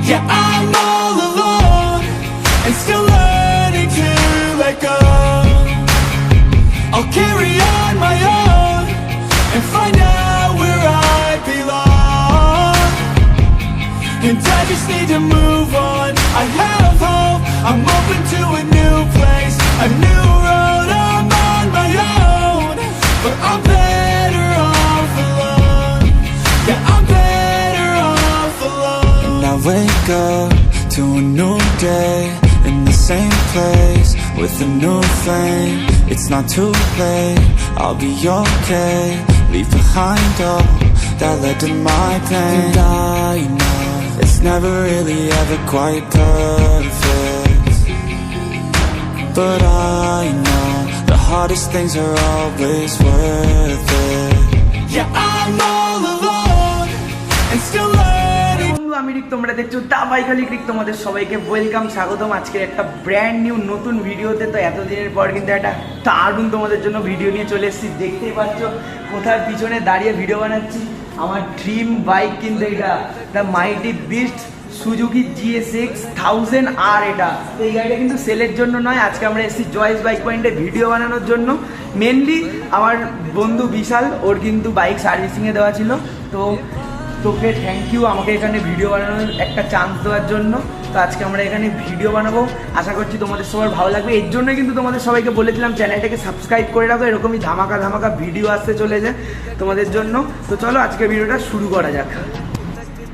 Yeah, I'm all alone and still learning to let go. I'll carry on my own and find out where I belong. And I just need to move on. I have hope, I'm open to a new place, a new road. I'm on my own, but I'm better off alone. Yeah, I'm better off alone. And I wake up to a new day in the same place with a new flame. It's not too late, I'll be okay. Leave behind all that led to my pain. And I know it's never really ever quite perfect, but I know the hardest things are always worth it. Yeah, I'm all alone and still learning. আমি রিক, তোমরা দেখছো দা বাইকালি রিক। তোমাদের সবাইকে welcome, স্বাগতম আজকের একটা brand new নতুন ভিডিওতে। তো এতদিনের পর কিন্তু একটা দারুণ তোমাদের জন্য ভিডিও নিয়ে চলে এসেছি। দেখতেই পাচ্ছ কোথার পিছনে দাঁড়িয়ে ভিডিও বানাচ্ছি। আমার ড্রিম বাইক কিন্তু এটা, the mighty beast Suzuki GSX 1000R। এটা তো এই গাড়িটা কিন্তু সেলের জন্য নয়, আজকে আমরা এসেছি জয়েস বাইক পয়েন্টে ভিডিও বানানোর জন্য। মেনলি আমার বন্ধু বিশাল, ওর কিন্তু বাইক সার্ভিসিংয়ে দেওয়া ছিল। তো তোকে থ্যাংক ইউ আমাকে এখানে ভিডিও বানানোর একটা চান্স দেওয়ার জন্য। তো আজকে আমরা এখানে ভিডিও বানাবো, আশা করছি তোমাদের সবার ভালো লাগবে। এর জন্য কিন্তু তোমাদের সবাইকে বলেছিলাম চ্যানেলটাকে সাবস্ক্রাইব করে রাখো, এরকমই ধামাকা ধামাকা ভিডিও আসতে চলেছে তোমাদের জন্য। তো চলো আজকে ভিডিওটা শুরু করা যাক।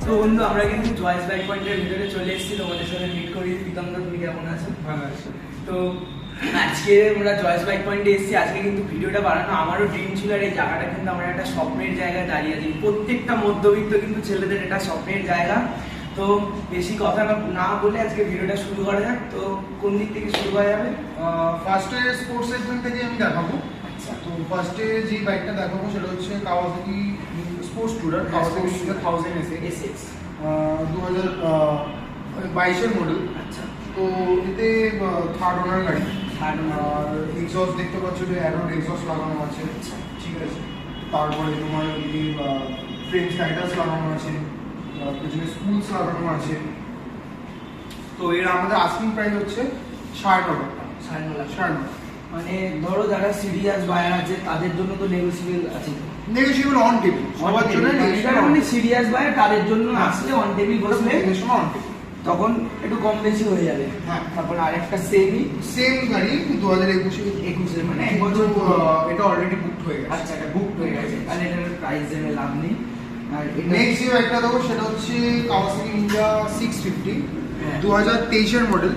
তো বন্ধু, আমরা কিন্তু জয়েস বাইক পয়েন্টের ভিডিওতে চলে এসেছি, তোমাদের সাথে মিট করি। প্রীতম দা, তুমি কেমন আছো? ভালো আছো। তো আজকে আমরা জয়েস বাইক পয়েন্টে এসেছি। আজকে কিন্তু ভিডিওটা বানানো আমারও ড্রিম ছিল, আর এই জায়গাটা কিন্তু আমরা একটা স্বপ্নের জায়গায় দাঁড়িয়ে আছি। প্রত্যেকটা মধ্যবিত্ত কিন্তু ছেলেদের এটা স্বপ্নের জায়গা। তো বেশি কথা না বলে আজকে ভিডিওটা শুরু করা যাক। তো কোন দিক থেকে শুরু করা যাবে? ফার্স্টে স্পোর্টস সেগমেন্ট থেকে আমি দেখাবো। আচ্ছা, তো ফার্স্টে যে বাইকটা দেখাবো সেটা হচ্ছে Kawasaki sports tourer, Kawasaki 1000 SX 2022 model. আচ্ছা, তো এতে থার্ড ওনার গাড়ি, আর এক্সস্ট দেখতে পাচ্ছ যে অ্যারোড এক্সস্ট লাগানো আছে। ঠিক আছে, তারপরে তোমার এই ফ্রেম স্লাইডার্স লাগানো আছে, পেছনে স্পুলস লাগানো আছে। তো এর আমাদের আস্কিং প্রাইস হচ্ছে 9.5 লাখ টাকা। 9.5 লাখ। 9.5 লাখ। মানে ধরো যারা সিরিয়াস বায়ার আছে তাদের জন্য তো নেগোসিয়েবল আছে। নেগোশিয়েবল অন টেবিল, সবার জন্য মানে সিরিয়াস বায়ার তাদের জন্য আসলে অন টেবিল বসলে অন টেবিল তখন একটু কম বেশি হয়ে যাবে। হ্যাঁ, তারপর আরেকটা সেম গাড়ি 2021 মানে এক বছর এটা অলরেডি বুকড হয়ে গেছে। আচ্ছা, এটা বুকড হয়ে গেছে, তাহলে এটার প্রাইস জেনে লাভ নেই। আর নেক্সট যে একটা দেখো সেটা হচ্ছে কাওয়াসাকি নিনজা 650 2023 এর মডেল,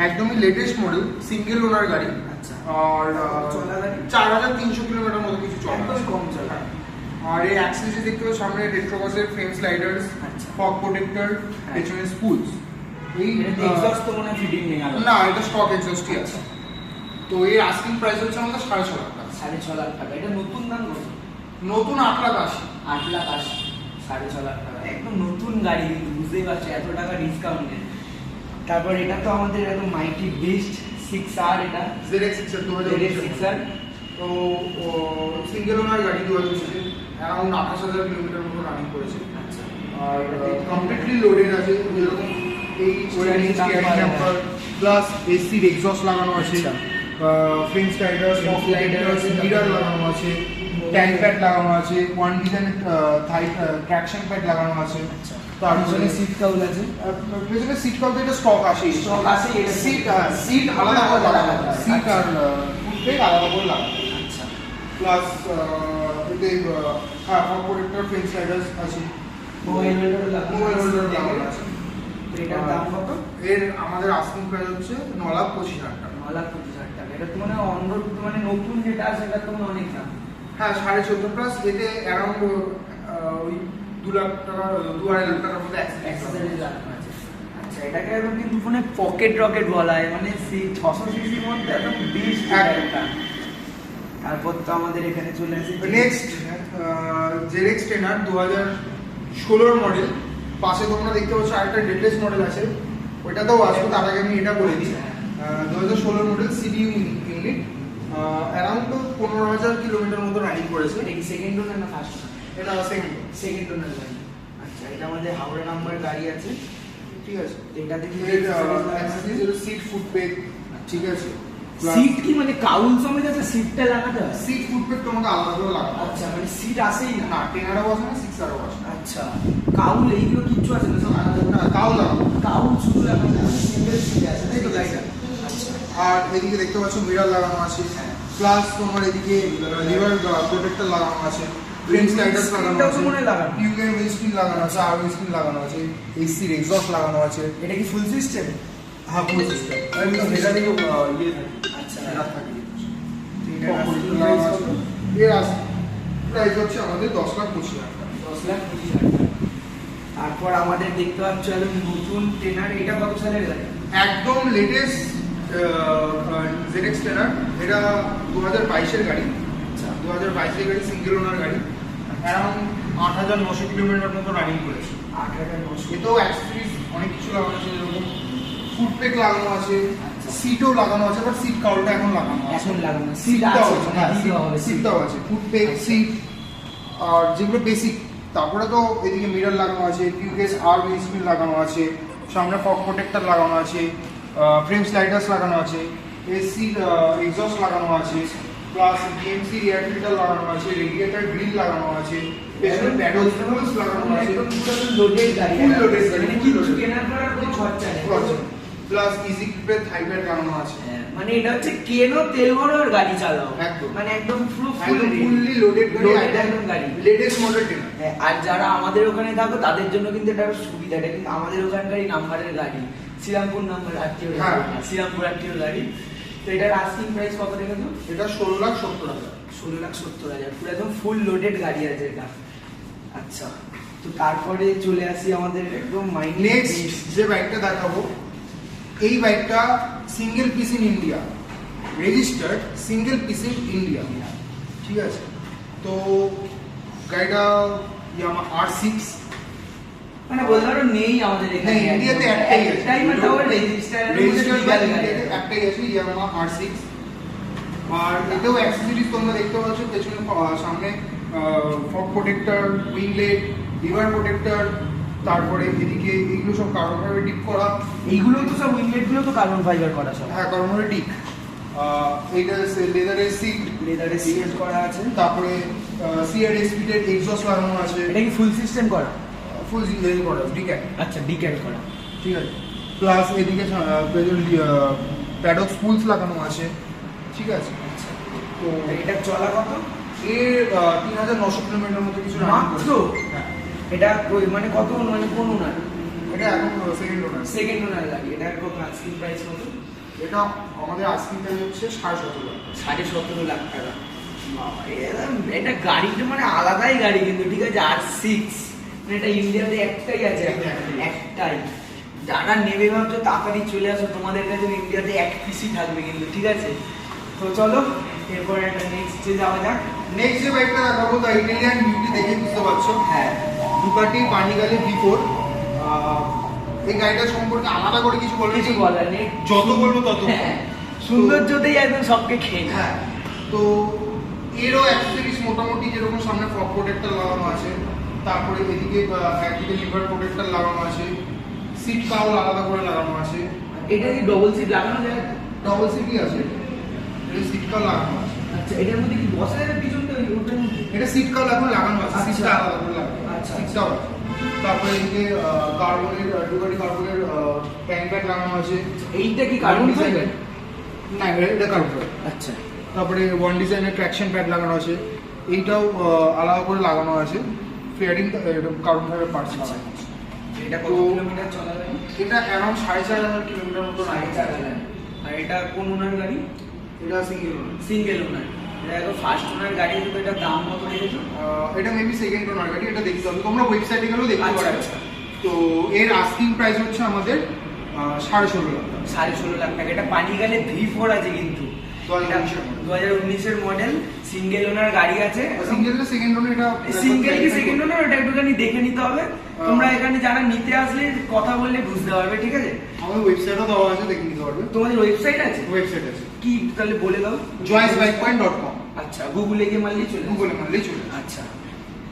একদমই লেটেস্ট মডেল, সিঙ্গেল ওনার গাড়ি। আচ্ছা, আর চলা গাড়ি 4300 কিলোমিটার মতো কিছু চলা, একদম কম চলা। আর এই অ্যাক্সেসরি দেখতে পাচ্ছ সামনে রেট্রোবাসের ফ্রেম স্লাইডার্স, আচ্ছা, ফগ প্রোটেক্টর, পেছনে স্পুলস। এই এক্সস্ট তো মনে ফিটিং নেই না, এটা স্টক এক্সস্টই আছে। তো এর আস্কিং প্রাইস হচ্ছে আমাদের 6.5 লাখ টাকা। 6.5 লাখ টাকা। এটা নতুন দাম কত? নতুন 8,80,000। 8 লাখ 80, 6.5 লাখ টাকা। একদম নতুন গাড়ি, কিন্তু বুঝতেই পারছো এত টাকা ডিসকাউন্ট নেই। তারপর এটা তো আমাদের একদম মাইটি বেস্ট 6R, এটা ZX 2006 তো সিঙ্গেল ওনার গাড়ি 2000 অ্যারাউন্ড 28,000 কিলোমিটার মতো রানিং করেছে। আচ্ছা, আর কমপ্লিটলি লোডেড আছে, যেরকম এই নাম্বার প্লাস এসির এক্সস্ট লাগানো আছে, ফ্রেম স্লাইডার্স, মিরর লাগানো আছে, ট্যাঙ্ক প্যাড লাগানো আছে, ওয়ান ডিজাইনের ট্র্যাকশন প্যাড লাগানো আছে। তার পিছনে সিট কাউল আছে। পেছনে সিট কাউল তো এটা স্টক আসে, স্টক আছে। সিট আলাদা করে লাগানো, সিট আর ফুটব্রেক আলাদা করে লাগানো। আচ্ছা, প্লাস এতে ফগ প্রোটেক্টর, ফ্রেম স্লাইডার্স আছে, মোবাইল হোল্ডার লাগানো আছে। এটার দাম কত? এর আমাদের আস্কিং প্রাইস হচ্ছে 9,25,000 টাকা। 9,25,000 টাকা। এটা তো মানে অনরোড, মানে নতুন যেটা আছে সেটা তো অনেক দাম। হ্যাঁ, 14.5 প্লাস এতে অ্যারাউন্ড ওই 2 লাখ টাকা, 2.5 লাখ টাকার মধ্যে অ্যাক্সেসরিজ লাগানো আছে। আচ্ছা, এটাকে একদম কিন্তু ফোনে পকেট রকেট বলা হয়, মানে সেই 600 সিসির মধ্যে একদম বেস্ট একটা। তারপর তো আমাদের এখানে চলে আসে নেক্সট ZX 10R 2016 মডেল। পাশে তোমরা দেখতে পাচ্ছ আরেকটা লেটেস্ট মডেল আছে, ওইটাতেও আসবো। তার আগে আমি এটা বলে দিই, 2016 model CDU unit, around 15,000 kilometre মতো রানিং করেছে। এটা কি সেকেন্ড ওনার না ফার্স্ট? এটা সেকেন্ড ওনার গাড়ি। আচ্ছা, এটা আমাদের হাওড়া নাম্বার গাড়ি আছে। ঠিক আছে। এটাতে কি এর অ্যাক্সেসরিজ হলো সিট ফুট পেগ, ঠিক আছে। সিট কি মানে কাউল সমেত আছে সিটটা লাগাতে হয়? সিট ফুট পেগ তোমাকে আলাদা করে লাগাতে হবে। আচ্ছা মানে সিট আসেই না? না 10 আরও বসে না 6 আরও বসে। আচ্ছা কাউল এইগুলো কিচ্ছু আছে না, সব আলাদা করে? না তাও লাগাবো। কাউল শুধু লাগাতে হবে, সিঙ্গেল সিট আছে তাই তো গাড়িটা? আচ্ছা আর এদিকে দেখতে পাচ্ছ মিরর লাগানো আছে, প্লাস তোমার এদিকে লিভার প্রোটেক্টর লাগানো আছে, ফ্রেঞ্চ স্লাইডার্স লাগানো এটাও তো আছে, মনে হয় লাগানো। টিউবের উইন্ডস্ক্রিন লাগানো আছে, আর উইন্ডস্ক্রিন লাগানো আছে, এসির এক্সস্ট লাগানো আছে। এটা কি ফুল সিস্টেম? হ্যাঁ ফুল সিস্টেম। এটা থেকে ইয়ে থাকে। আচ্ছা রাত থাকে। এটা লাগানো আছে। এর প্রাইস হচ্ছে আমাদের 10,25,000 টাকা। 10,20,000 টাকা। তারপর আমাদের দেখতে পাচ্ছ একদম নতুন ট্রেনার, এটা কত সালের গাড়ি? একদম লেটেস্ট ZX ট্রেনার, এটা 2022 এর গাড়ি। আচ্ছা 2022 এর গাড়ি, সিঙ্গেল ওনার গাড়ি, অ্যারাউন্ড 8,900 কিলোমিটার মতো রানিং করেছে। 8,900। এতেও অ্যাক্সেসরিজ অনেক কিছু লাগানো আছে, যেরকম ফুট পেক লাগানো আছে, আচ্ছা। সিটও লাগানো আছে, বাট সিট কাউলটা এখন লাগানো আছে। এখন লাগানো সিট সিটটাও আছে, আছে, হ্যাঁ হ্যাঁ, দিতে হবে সিটটাও আছে, ফুট পেক, আচ্ছা। সিট, আর যেগুলো বেসিক। তারপরে তো এদিকে মিরর লাগানো আছে, টিউকেস আর উইন্ডস্ক্রিন লাগানো আছে, সামনে ফগ প্রোটেক্টর লাগানো আছে, ফ্রেম স্লাইডার্স লাগানো আছে, এসি এক্সস্ট লাগানো আছে, প্লাস ডিএমসি এয়ার ফিল্টার লাগানো আছে, রেডিয়েটর গ্রিল লাগানো আছে, পেছনে প্যাডেল স্পুলস লাগানো আছে, একদম পুরো লোডেড গাড়ি, Full loaded গাড়ি, মানে full কিছু loaded। কেনার পর আর কোনো খরচা নেই। প্লাস ইজি গ্রিপের থাই প্যাড লাগানো আছে। হ্যাঁ, মানে এটা হচ্ছে কেনো তেল ভরো আর গাড়ি চালাও, একদম। মানে একদম পুরো একদম ফুললি লোডেড গাড়ি, Loaded একদম গাড়ি। Latest model trainer. হ্যাঁ, আর যারা আমাদের ওখানে থাকো তাদের জন্য কিন্তু এটা সুবিধা, এটা কিন্তু আমাদের ওখানকারই নাম্বারের গাড়ি, শ্রীরামপুর নাম্বার আরটিও হ্যাঁ। শ্রীরামপুর আরটিও গাড়ি। তো এটার আস্কিং প্রাইস কত রেখেছো? এটা 16,70,000। 16,70,000, পুরো একদম ফুল লোডেড গাড়ি আছে এটা। আচ্ছা তো তারপরে চলে আসি আমাদের একদম নেক্সট যে বাইকটা দেখাবো, এই বাইকটা single piece in India, registered single piece in India, ঠিক আছে। তো গাড়িটা ইয়ামা R6, মানে বলতে পারো নেই আমাদের এখানে, হ্যাঁ ইন্ডিয়াতে একটাই আছে, একটাই মানে তাও রেজিস্টার্ড একটাই আছে ইয়ামা R6। আর এতেও অ্যাক্সেসরিজ তোমরা দেখতে পাচ্ছ, পেছনে সামনে fog protector, winglet, liver protector, তারপরে এদিকে এগুলো সব কার্বন ফাইবার ডিপ করা। এইগুলো তো সব উইংলেট গুলো তো কার্বন ফাইবার করা সব, হ্যাঁ কার্বন ফাইবার ডিপ। এইটা লেদারের সিট, লেদারে সিএস করা আছে। তারপরে সিআরএস স্পিডের এক্সস্ট লাগানো আছে, এটা কি ফুল সিস্টেম করা? ফুল জিঞ্জারি করা ডিক্যাট, আচ্ছা ডিক্যাট করা, ঠিক আছে। প্লাস এদিকে প্যাডক স্পুলস লাগানো আছে, ঠিক আছে। তো এটা চলা কত? এর 3,900 কিলোমিটার মতো কিছু রানিং মাত্র? করেছে। হ্যাঁ, এটা মানে কত, মানে কোন ওনার? এটা এখন সেকেন্ড ওনার। সেকেন্ড ওনার গাড়ি, এটা কত আস্কিং প্রাইস কত? এটা আমাদের আস্কিং প্রাইস হচ্ছে 17.5 লাখ। 17.5 লাখ টাকা। বাবা, এটা গাড়িটা মানে আলাদাই গাড়ি কিন্তু, ঠিক আছে। R6 মানে এটা ইন্ডিয়াতে একটাই আছে এখন, একটাই। যারা নেবে ভাবছো তাড়াতাড়ি চলে আসো, তোমাদের কাছে ইন্ডিয়াতে এক পিসই থাকবে কিন্তু, ঠিক আছে। তো চলো এরপরে একটা নেক্সটে যাওয়া যাক। নেক্সট যে বাইকটা দেখাবো, দ্য ইটালিয়ান বিউটি, দেখে বুঝতে পারছো, হ্যাঁ ডুকাটি পানিগালে V4। এই গাড়িটা সম্পর্কে আলাদা করে কিছু বলতে কিছু বলার নেই, যত বলবো তত। হ্যাঁ, সৌন্দর্যতেই একদম সবকে খেয়ে নেয়। হ্যাঁ, তো এরও অ্যাক্সেসরিজ মোটামুটি যেরকম সামনে ফগ প্রোটেক্টর লাগানো আছে, তারপরে এদিকে একদিকে লিভার প্রোটেক্টর লাগানো আছে, সিট কাউল আলাদা করে লাগানো আছে। এটা কি ডবল সিট লাগানো যায়? ডবল সিটই আছে, এটা সিট কাউল লাগানো আছে। আচ্ছা এটার মধ্যে কি বসা যাবে পিছনটা ওটার মধ্যে? এটা সিট কাউল এখন লাগানো আছে, আচ্ছা। সিটটা আলাদা করে লাগানো আছে, আচ্ছা। সিটটাও আছে। তারপরে এদিকে কার্বনের ডুকাটি কার্বনের ট্যাঙ্ক প্যাড লাগানো আছে। এইটা কি কার্বন ফাইবার? না এটা কার্বন ফাইবার। আচ্ছা তারপরে ওয়ান ডিজাইনের ট্র্যাকশন প্যাড লাগানো আছে, এইটাও আলাদা করে লাগানো আছে। ফেয়ারিং কার্বন ফাইবার পার্টস লাগানো আছে। এটা কত তো- কিলোমিটার চলা যায়? এটা অ্যারাউন্ড 4,500 কিলোমিটার মতো রাইড 4,500। আর এটা কোন ওনার গাড়ি? এটা সিঙ্গেল। সিঙ্গেল ওনার। এটা একদম ফার্স্ট ওনার গাড়ি, কিন্তু এটা দাম কত রেখেছো? এটা মেবি সেকেন্ড ওনার গাড়ি, এটা দেখতে হবে, তোমরা ওয়েবসাইটে গেলেও দেখতে আচ্ছা, পারবে। আচ্ছা। তো এর আস্কিং প্রাইস হচ্ছে আমাদের 16.5 লাখ। 16.5 লাখ টাকা। এটা পানিগালে V4 আছে কিন্তু, 2019 এর মডেল, সিঙ্গেল ওনার গাড়ি আছে। সিঙ্গেল সেকেন্ড ওনার, এটা সিঙ্গেল কি সেকেন্ড ওনার ওটা একটুখানি দেখে নিতে হবে। তোমরা এখানে যারা নিতে আসলে কথা বললে বুঝতে পারবে, ঠিক আছে। আমাদের ওয়েবসাইটও দেওয়া আছে, দেখে নিতে পারবে। তোমাদের ওয়েবসাইট আছে? ওয়েবসাইট আছে, কি তাহলে বলে দাও। joysbikepoint.com, আচ্ছা গুগলে গিয়ে মারলেই চলে আসবে। গুগলে মারলেই চলে আসবে। আচ্ছা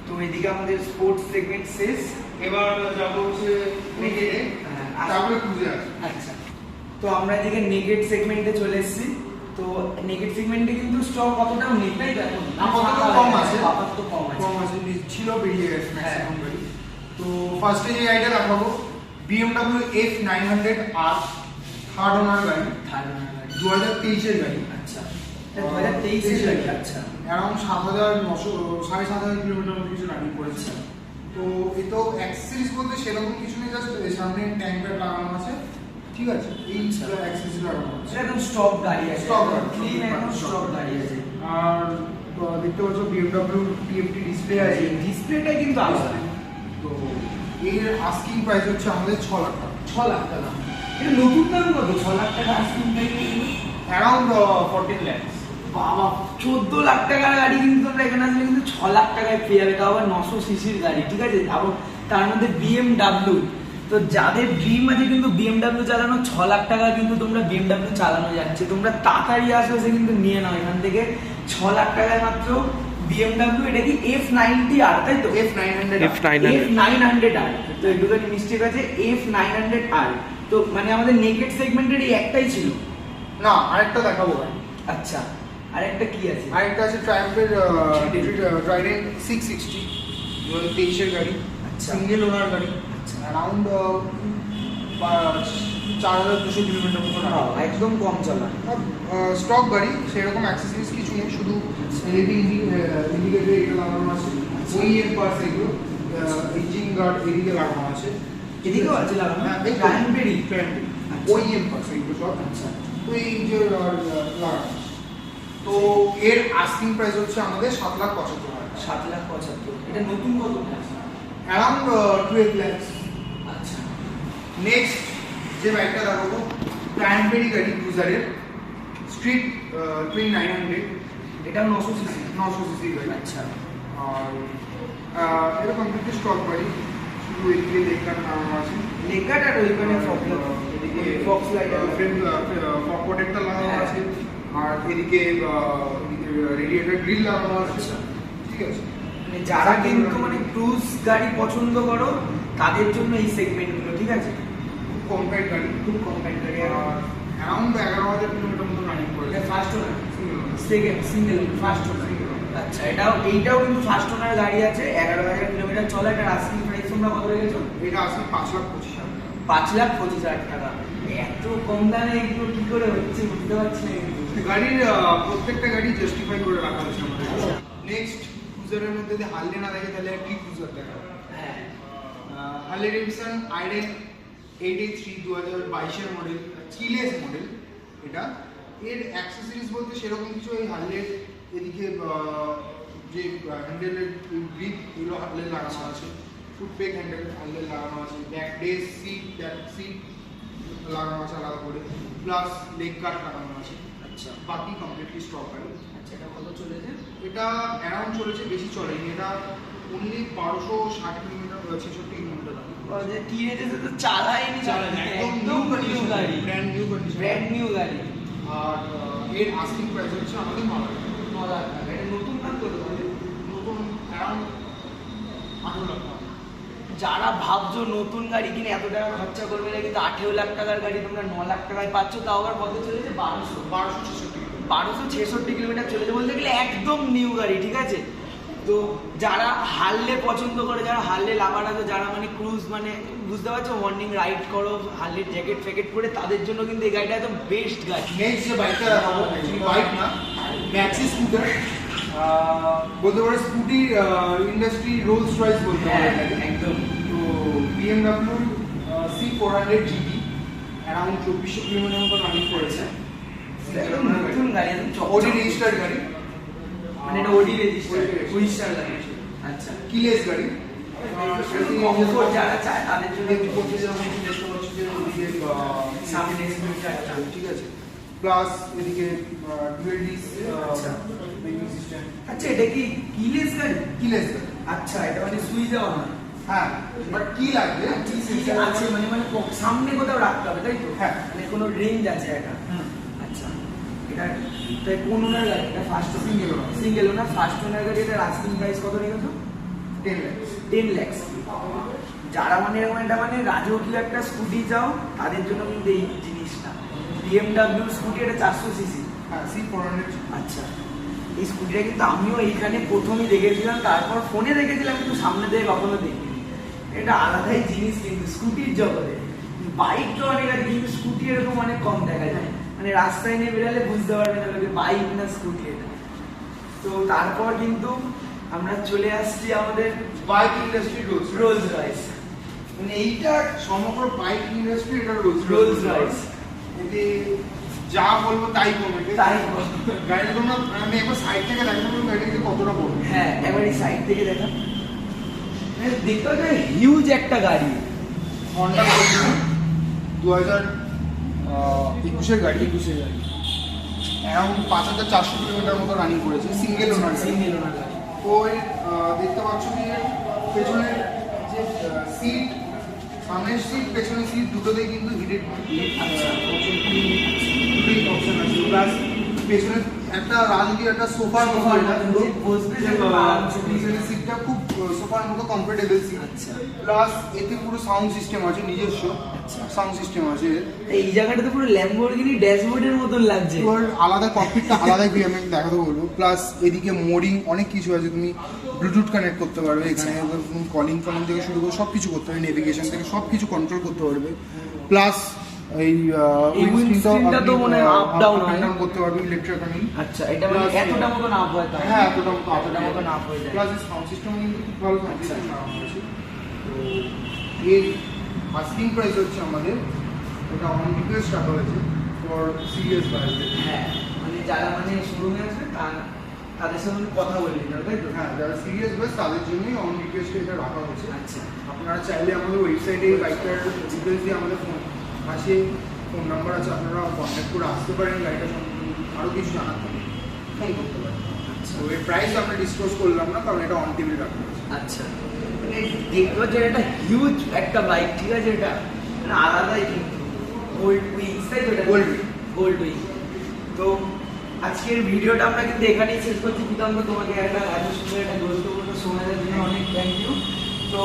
তো এদিকে আমাদের স্পোর্টস সেগমেন্ট শেষ। এবার যাবো হচ্ছে নেকেডে। আর ক্রুজে আছে। আচ্ছা, তো আমরা এদিকে নেগেট সেগমেন্টে চলে এসেছি। তো নেগেট সেগমেন্টে কিন্তু স্টক কতটাও নেই, তাই তো? এখন আপাতত কম আছে, আপাতত কম আছে, ছিল বেরিয়ে গেছে হ্যাঁ। ম্যাক্সিমাম গাড়ি। তো ফার্স্টে যে গাড়িটা দেখাবো BMW F900R, থার্ড ওনার গাড়ি, 2023 এর গাড়ি। আচ্ছা, এটা 2023 এর গাড়ি। আচ্ছা, অ্যারাউন্ড 7,900 7,500 কিলোমিটার মতো কিছু রানিং করেছে। তো এ তো অ্যাক্সেসরিজ বলতে সেরকম কিছু নেই, জাস্ট সামনে ট্যাঙ্কার লাগানো আছে, ঠিক আছে, এই অ্যাক্সেসরিজ লাগানো আছে। এটা একদম স্টক গাড়ি আছে, Stock গাড়ি। ক্লিন একদম স্টক গাড়ি আছে। আর দেখতে পাচ্ছ BMW TFT ডিসপ্লে আছে, ডিসপ্লেটা কিন্তু আলাদা। তো এর আস্কিং প্রাইস হচ্ছে আমাদের 6 লাখ টাকা, 6 লাখ টাকা। এটা নতুন দাম কত? 6 লাখ টাকা আসছে অ্যারাউন্ড 14 লাখ। বাবা, 14 লাখ টাকার গাড়ি কিন্তু তোমরা এখানে আসলে কিন্তু 6 লাখ টাকায় পেয়ে যাবে, তাও আবার 900 সিসির গাড়ি, ঠিক আছে? এবং তার মধ্যে BMW। তো যাদের ড্রিম আছে কিন্তু BMW চালানো, 6 লাখ টাকা কিন্তু তোমরা BMW চালানো যাচ্ছে। তোমরা তাড়াতাড়ি আসো, এসে কিন্তু নিয়ে নাও এখান থেকে 6 লাখ টাকায় মাত্র BMW। এটা কি F90R, তাই তো? F900R। তো একটুখানি মিস্টেক আছে, F900R। তো মানে আমাদের নেকেড সেগমেন্টের এই একটাই ছিল না, আরেকটা দেখাবো গাড়ি। আচ্ছা, আরেকটা কি আছে? আরেকটা আছে ট্রায়াম্ফের ট্রাইডেন্ট 660, 2023 এর গাড়ি, আচ্ছা। সিঙ্গেল ওনার গাড়ি, আচ্ছা, অ্যারাউন্ড 4,200 কিলোমিটার মতো রানিং। একদম কম চলা। স্টক গাড়ি, সেরকম অ্যাক্সেসরিজ কিছু নেই, শুধু এলইডি ইন্ডিকেটর এটা লাগানো আছে, ওইএম পার্টস এগুলো, ইঞ্জিন গার্ড এদিকে লাগানো আছে, এদিকেও আছে লাগানো? হ্যাঁ, ক্র্যানবেরি। ওইএম পার্টস এগুলো সব। আচ্ছা, তো এই যে লাগানো আছে। তো এর আস্কিং প্রাইস হচ্ছে আমাদের 7,75,000, 7,75,000। এটা নতুন কত? অ্যারাউন্ড 12 লাখ। আচ্ছা, নেক্সট যে বাইকটা দেখাবো ক্র্যানবেরি গাড়ি, ক্রুজারের স্ট্রিট 2900, এটাও 900 সিসি। 900 সিসি গাড়ি। আচ্ছা, আর এটা কমপ্লিটলি স্টক গাড়ি, শুধু এদিকে লেখার নাম আছে, লেগাট আর ওইখানে এদিকে Fox light frame fog protector লাগানো হ্যাঁ। আছে, আর এদিকে রেডিয়েটর গ্রিল লাগানো আছে, আচ্ছা। ঠিক আছে। মানে যারা কিন্তু মানে ক্রুজ গাড়ি পছন্দ করো তাদের জন্য এই সেগমেন্টগুলো, ঠিক আছে? খুব কম্প্যাক্ট গাড়ি, খুব কম্প্যাক্ট গাড়ি। আর আর অ্যারাউন্ড 11,000 কিলোমিটার মতো রানিং করেছে। এটা first owner, second single, first owner. আচ্ছা, এইটাও কিন্তু ফার্স্ট ওনার গাড়ি আছে, 11,000 কিলোমিটার চলা। এটা আস্কিং প্রাইস তোমরা কত রেখেছো? এটা আসলে 5,25,000 টাকা। 5,25,000 টাকা। এত কম দামে এগুলো কি করে হচ্ছে বুঝতে পারছি না কিন্তু। গাড়ির প্রত্যেকটা গাড়ি জাস্টিফাই করে রাখা হয়েছে আমাদের। আচ্ছা। নেক্সট ক্রুজারের মধ্যে যদি হার্লে না দেখে তাহলে কি ক্রুজার দেখাবো? হ্যাঁ, হার্লে ডেভিডসন আইডেন 883 2022 এর মডেল, কিলেস মডেল এটা। এর অ্যাক্সেসরিজ বলতে সেরকম কিছু, এই হার্লের এদিকে যে হ্যান্ডেলের গ্রিপ এগুলো হার্লের লাগানো আছে, ফুটপেক হ্যান্ডেল হার্লের লাগানো আছে, ব্যাক ডেস সিট লাগানো আছে আলাদা করে, প্লাস লেগ গার্ড লাগানো আছে। আচ্ছা, বাকি কমপ্লিটলি স্টক গাড়ি। আচ্ছা, এটা কত চলেছে? এটা অ্যারাউন্ড চলেছে, বেশি চলেনি, এটা অনলি 1260 কিলোমিটার, 66 কিলোমিটার। যে কি রেটেছে তো চালাইনি, একদম নিউ গাড়ি, brand new condition, brand new গাড়ি। আর এর আস্কিং প্রাইস হচ্ছে আমাদের 9 লাখ টাকা। 9 লাখ টাকা। এটা নতুন দাম কত? নতুন অ্যারাউন্ড 18 লাখ টাকা। যারা ভাবছো নতুন গাড়ি কিনে এত টাকা খরচা করবে না, কিন্তু 18 লাখ টাকার গাড়ি তোমরা 9 লাখ টাকায় পাচ্ছ, তাও আবার কত চলেছে? 1266 কিলোমিটার চলেছে, বলতে গেলে একদম নিউ গাড়ি, ঠিক আছে? তো যারা হার্লে পছন্দ করে, যারা হার্লে লাভার আছে, যারা মানে ক্রুজ মানে বুঝতে পারছো, মর্নিং রাইড করো হার্লে জ্যাকেট ফ্যাকেট পরে, তাদের জন্য কিন্তু এই গাড়িটা একদম বেস্ট গাড়ি। নেক্সট যে বাইকটা দেখাবো, বাইক না, ম্যাক্সি স্কুটার, বলতে পারো স্কুটি ইন্ডাস্ট্রি রোলস রয়েস বলতে পারো এটাকে। একদম। তো BMW C400 GT, around 2400 kilometre মতো রানিং করেছে। একদম নতুন গাড়ি, একদম ওডি রেজিস্টার্ড গাড়ি, মানে এটা ওডি রেজিস্টার গাড়ি। আচ্ছা, কিলেস গাড়ি। কমফোর্ট যারা চায় তাদের জন্য দেখতে পাচ্ছি যেরকম একটু দেখতে পাচ্ছি যে ওদিকে সামনে স্পিকারটা, ঠিক আছে, প্লাস এদিকে ডুয়েল ডিস আচ্ছা। Braking system. আচ্ছা, এটা কি কিলেস গাড়ি? কিলেস গাড়ি, আচ্ছা, এটা মানে সুইচ দেওয়া না? হ্যাঁ, বাট কি লাগবে কি আছে মানে মানে সামনে কোথাও রাখতে হবে, তাই তো? হ্যাঁ। মানে কোনো রেঞ্জ আছে এটা? আচ্ছা, এটা তাই কোন ওনার গাড়ি? এটা ফার্স্ট সিঙ্গেল ওনার। সিঙ্গেল ওনার ফার্স্ট ওনার গাড়ি। এটা আস্কিং প্রাইস কত রেখেছো? 10 লাখ। 10 লাখ। যারা মানে এরকম একটা মানে রাজকীয় একটা স্কুটি চাও তাদের জন্য কিন্তু এই জিনিসটা BMW স্কুটি, এটা 400 সিসি। হ্যাঁ C400। আচ্ছা, এই স্কুটিটা কিন্তু আমিও এইখানে প্রথমেই দেখেছিলাম, তারপর ফোনে দেখেছিলাম, কিন্তু সামনে থেকে কখনো দেখিনি। এটা আলাদাই জিনিস কিন্তু স্কুটির জগতে। বাইক তো অনেক আছে কিন্তু স্কুটি এরকম অনেক কম দেখা যায়, মানে রাস্তায় নিয়ে বেরোলে বুঝতে পারবে না যে বাইক না স্কুটি এটা। তো তারপর কিন্তু আমরা চলে আসছি আমাদের বাইক ইন্ডাস্ট্রি রোলস রয়েস। মানে এইটা সমগ্র বাইক ইন্ডাস্ট্রি, এটা রোলস রয়েস এতে যা বলবো তাই কমে তাই গাড়িটা তোমরা, আমি একবার সাইড থেকে দেখাতে পারবো গাড়িটা কতটা বড়। হ্যাঁ, এবারে সাইড থেকে দেখা, মানে দেখতে পাচ্ছ হিউজ একটা গাড়ি। হন্ডা 2021-এর গাড়ি। অ্যারাউন্ড 5400 কিলোমিটার মতো রানিং করেছে, সিঙ্গেল ওনার সিঙ্গেল ওনার গাড়ি। তো দেখতে পাচ্ছ যে পেছনের যে সিট, সামনের সিট পেছনের সিট দুটোতেই কিন্তু হিটেড দুটোই অপশন আছে। প্লাস পেছনে একটা রাজকীয় একটা সোফার মতো, পেছনের সিটটা খুব সোফার মতো কমফোর্টেবল সিট। আচ্ছা, প্লাস এতে পুরো সাউন্ড সিস্টেম আছে, নিজস্ব সাউন্ড সিস্টেম আছে। এই জায়গাটা তো পুরো ল্যাম্বরগিনি ড্যাশবোর্ডের মতন লাগছে। তোর আলাদা ককপিটটা আলাদাই আমি দেখাতে বলবো। প্লাস এদিকে মোডিং অনেক কিছু আছে, তুমি ব্লুটুথ কানেক্ট করতে পারবে এখানে, তুমি কলিং থেকে শুরু করে সব কিছু করতে পারবে, নেভিগেশন থেকে সব কিছু কন্ট্রোল করতে পারবে। প্লাস এই উইন্ডস্ক্রিনটা তো মনে হয় আপ ডাউন হয়, করতে পারবে ইলেকট্রিক্যালি। আচ্ছা, এটা মানে এতটা মতন আপ হয় তাই? হ্যাঁ, এতটা মতন আপ হয়ে যায়। প্লাস সাউন্ড সিস্টেম কিন্তু খুব ভালো সাউন্ড সিস্টেম লাগানো আছে। তো এর আস্কিং প্রাইস হচ্ছে আমাদের, এটা অন রিকোয়েস্ট রাখা হয়েছে ফর সিরিয়াস বায়ারদের। হ্যাঁ, মানে যারা মানে শোরুমে আসবে তাদের সঙ্গে কথা বলে নিতে হবে, তাই তো? হ্যাঁ, যারা সিরিয়াস বাস তাদের জন্যই অন রিকোয়েস্টে এটা রাখা হয়েছে। আচ্ছা, আপনারা চাইলে আমাদের ওয়েবসাইটে বাইকটার ডিটেলস দিয়ে আমাদের ফোন পাশে ফোন নাম্বার আছে, আপনারা কন্ট্যাক্ট করে আসতে পারেন, গাড়িটা সম্বন্ধে আরও কিছু জানার থাকে ফোন করতে পারেন। তো এর প্রাইস আমরা ডিসক্লোজ করলাম না, কারণ এটা অন টেবিল রাখা হয়েছে। আচ্ছা, মানে দেখতে পাচ্ছ এটা হিউজ একটা বাইক, ঠিক আছে? এটা মানে আলাদাই কিন্তু গোল্ড উইংস, তাই তো? এটা গোল্ড উইং। তো আজকের ভিডিওটা আমরা কিন্তু এখানেই শেষ করছি। প্রীতম, তোমাকে একটা এত সুন্দর একটা গুরুত্বপূর্ণ সময়ের জন্য অনেক থ্যাংক ইউ। তো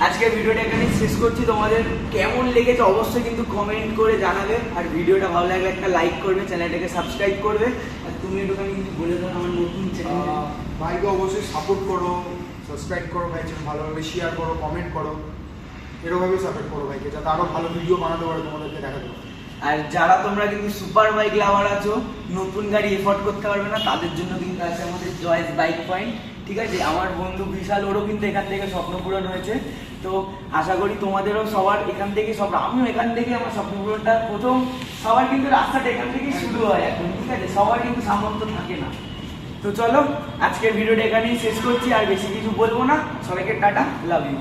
আজকের ভিডিওটা এখানেই শেষ করছি। তোমাদের কেমন লেগেছে অবশ্যই কিন্তু কমেন্ট করে জানাবে, আর ভিডিওটা ভালো লাগলে একটা লাইক করবে, চ্যানেলটাকে সাবস্ক্রাইব করবে। আর তুমি একটুখানি কিন্তু বলে দাও আমার নতুন চ্যানেল। ভাইকে অবশ্যই সাপোর্ট করো, সাবস্ক্রাইব করো ভাই, ভালোভাবে শেয়ার করো, কমেন্ট করো, এরকমভাবে সাপোর্ট করো ভাইকে, যাতে আরও ভালো ভিডিও বানাতে পারে, তোমাদেরকে দেখাতে পারে। আর যারা তোমরা কিন্তু সুপার বাইক লাভার আছো, নতুন গাড়ি এফোর্ড করতে পারবে না, তাদের জন্য কিন্তু আছে আমাদের জয়েস বাইক পয়েন্ট, ঠিক আছে? আমার বন্ধু বিশাল, ওরও কিন্তু এখান থেকে স্বপ্ন পূরণ হয়েছে। তো আশা করি তোমাদেরও সবার এখান থেকে, সব আমিও এখান থেকে আমার স্বপ্ন পূরণটা প্রথম, সবার কিন্তু রাস্তাটা এখান থেকেই শুরু হয় এখন, ঠিক আছে? সবার কিন্তু সামর্থ্য থাকে না। তো চলো আজকের ভিডিওটা এখানেই শেষ করছি, আর বেশি কিছু বলবো না। সবাইকে টাটা, লাভ ইউ।